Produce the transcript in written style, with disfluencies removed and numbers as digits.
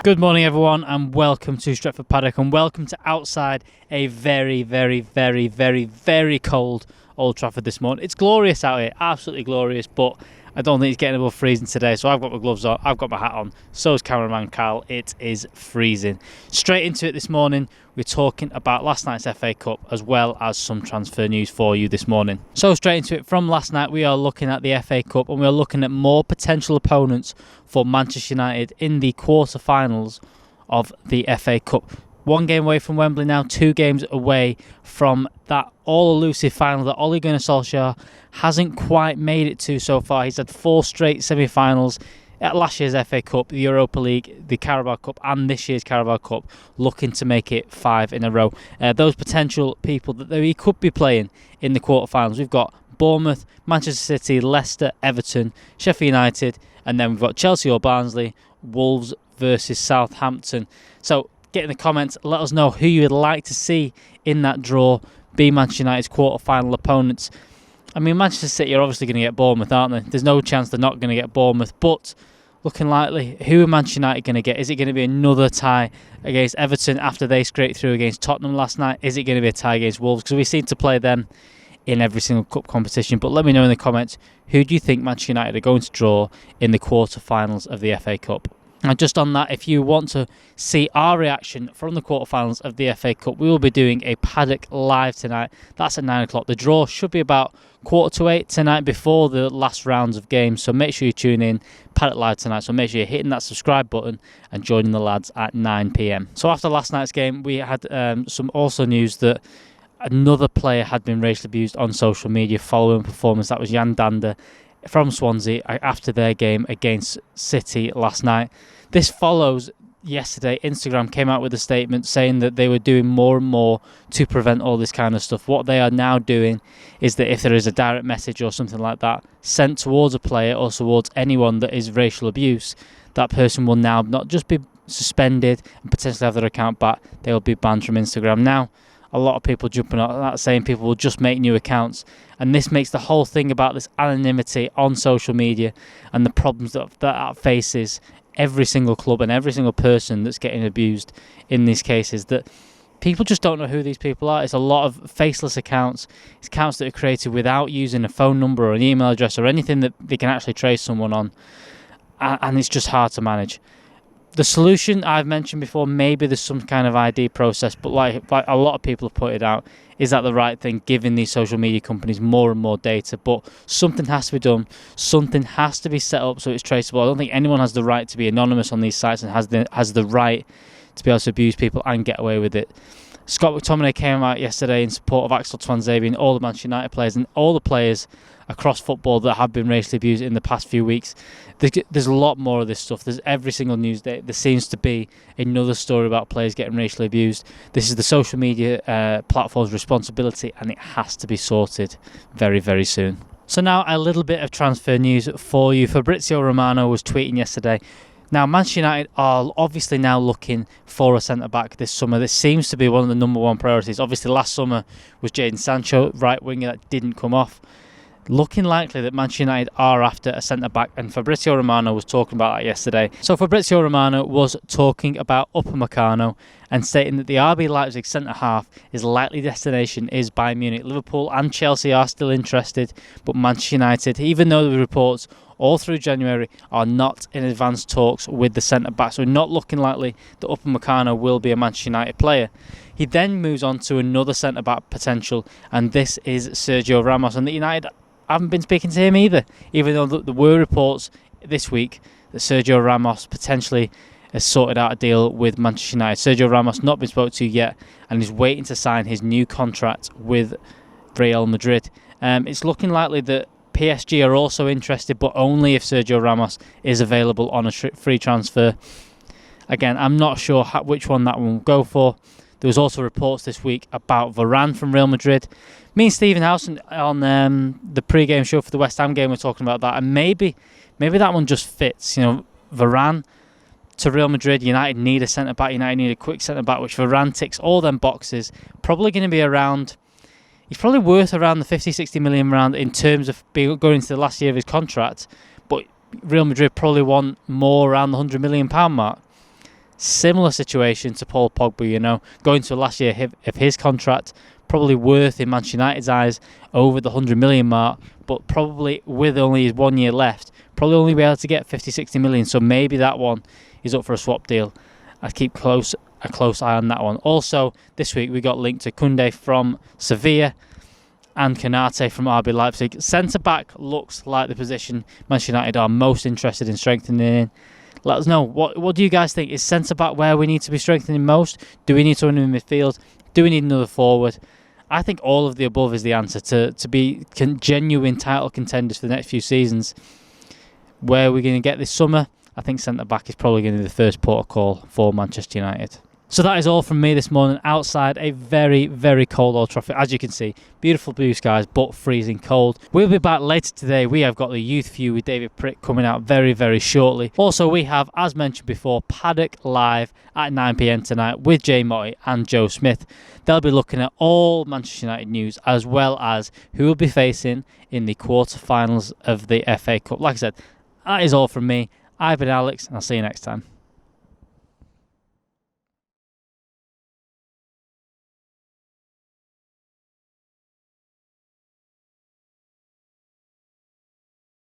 Good morning, everyone, and welcome to Stretford Paddock, and welcome to outside a very, very, very, very, very cold Old Trafford this morning. It's glorious out here, absolutely glorious, but I don't think it's getting above freezing today, so I've got my gloves on, I've got my hat on, so is cameraman Carl. It is freezing. Straight into it this morning, we're talking about last night's FA Cup as well as some transfer news for you this morning. So straight into it, from last night we are looking at the FA Cup and we are looking at more potential opponents for Manchester United in the quarter-finals of the FA Cup. 1 game away from Wembley now, 2 games away from that all-elusive final that Ole Solskjaer hasn't quite made it to so far. He's had 4 straight semi-finals at last year's FA Cup, the Europa League, the Carabao Cup and this year's Carabao Cup, looking to make it 5 in a row. Those potential people that he could be playing in the quarter-finals, we've got Bournemouth, Manchester City, Leicester, Everton, Sheffield United, and then we've got Chelsea or Barnsley, Wolves versus Southampton. So get in the comments, let us know who you would like to see in that draw be Manchester United's quarter-final opponents. I mean, Manchester City are obviously going to get Bournemouth, aren't they? There's no chance they're not going to get Bournemouth, but looking likely, who are Manchester United going to get? Is it going to be another tie against Everton after they scraped through against Tottenham last night? Is it going to be a tie against Wolves? Because we seem to play them in every single cup competition. But let me know in the comments, who do you think Manchester United are going to draw in the quarter-finals of the FA Cup? And just on that, if you want to see our reaction from the quarterfinals of the FA Cup, we will be doing a Paddock live tonight. That's at 9 o'clock. The draw should be about 7:45 tonight before the last rounds of games. So make sure you tune in. Paddock live tonight. So make sure you're hitting that subscribe button and joining the lads at 9 p.m. So after last night's game, we had some also news that another player had been racially abused on social media following performance. That was Jan Dander from Swansea after their game against City last night. This follows yesterday. Instagram came out with a statement saying that they were doing more and more to prevent all this kind of stuff. What they are now doing is that if there is a direct message or something like that sent towards a player or towards anyone that is racial abuse, that person will now not just be suspended and potentially have their account back, they will be banned from Instagram. Now, a lot of people jumping on that, saying people will just make new accounts, and this makes the whole thing about this anonymity on social media and the problems that faces every single club and every single person that's getting abused in these cases, that people just don't know who these people are. It's a lot of faceless accounts. It's accounts that are created without using a phone number or an email address or anything that they can actually trace someone on, and it's just hard to manage. The solution I've mentioned before, maybe there's some kind of ID process, but like a lot of people have pointed out, is that the right thing, giving these social media companies more and more data? But something has to be done. Something has to be set up so it's traceable. I don't think anyone has the right to be anonymous on these sites and has the right to be able to abuse people and get away with it. Scott McTominay came out yesterday in support of Axel Tuanzebe, all the Manchester United players and all the players across football that have been racially abused in the past few weeks. There's a lot more of this stuff. There's every single news day. There seems to be another story about players getting racially abused. This is the social media platform's responsibility, and it has to be sorted very, very soon. So now a little bit of transfer news for you. Fabrizio Romano was tweeting yesterday. Now, Manchester United are obviously now looking for a centre-back this summer. This seems to be one of the number one priorities. Obviously, last summer was Jadon Sancho, right winger, that didn't come off. Looking likely that Manchester United are after a centre-back, and Fabrizio Romano was talking about that yesterday. So Fabrizio Romano was talking about Upamecano and stating that the RB Leipzig centre-half, his likely destination is Bayern Munich. Liverpool and Chelsea are still interested, but Manchester United, even though the reports all through January are not in advanced talks with the centre-back, so not looking likely that Upamecano will be a Manchester United player. He then moves on to another centre-back potential, and this is Sergio Ramos, and the United haven't been speaking to him either, even though there were reports this week that Sergio Ramos potentially has sorted out a deal with Manchester United. Sergio Ramos not been spoken to yet, and is waiting to sign his new contract with Real Madrid. It's looking likely that PSG are also interested, but only if Sergio Ramos is available on a free transfer. Again, I'm not sure which one that one will go for. There was also reports this week about Varane from Real Madrid. Me and Stephen House on the pre-game show for the West Ham game were talking about that, and maybe that one just fits. You know, Varane to Real Madrid. United need a centre-back. United need a quick centre-back, which Varane ticks all them boxes. Probably going to be around... He's probably worth around the 50-60 million round in terms of going into the last year of his contract, but Real Madrid probably want more around the £100 million mark. Similar situation to Paul Pogba, going to last year of his contract, probably worth in Manchester United's eyes over the 100 million mark, but probably with only 1 year left, probably only be able to get 50-60 million. So maybe that one is up for a swap deal. I keep a close eye on that one. Also, this week we got linked to Koundé from Sevilla and Konate from RB Leipzig. Centre-back looks like the position Manchester United are most interested in strengthening in. Let us know. What do you guys think? Is centre-back where we need to be strengthening most? Do we need someone in midfield? Do we need another forward? I think all of the above is the answer to be genuine title contenders for the next few seasons. Where we're going to get this summer, I think centre-back is probably going to be the first port of call for Manchester United. So that is all from me this morning outside a very, very cold Old Trafford. As you can see, beautiful blue skies, but freezing cold. We'll be back later today. We have got the Youth View with David Prick coming out very, very shortly. Also, we have, as mentioned before, Paddock live at 9 p.m. tonight with Jay Motti and Joe Smith. They'll be looking at all Manchester United news, as well as who will be facing in the quarter-finals of the FA Cup. Like I said, that is all from me. I've been Alex, and I'll see you next time.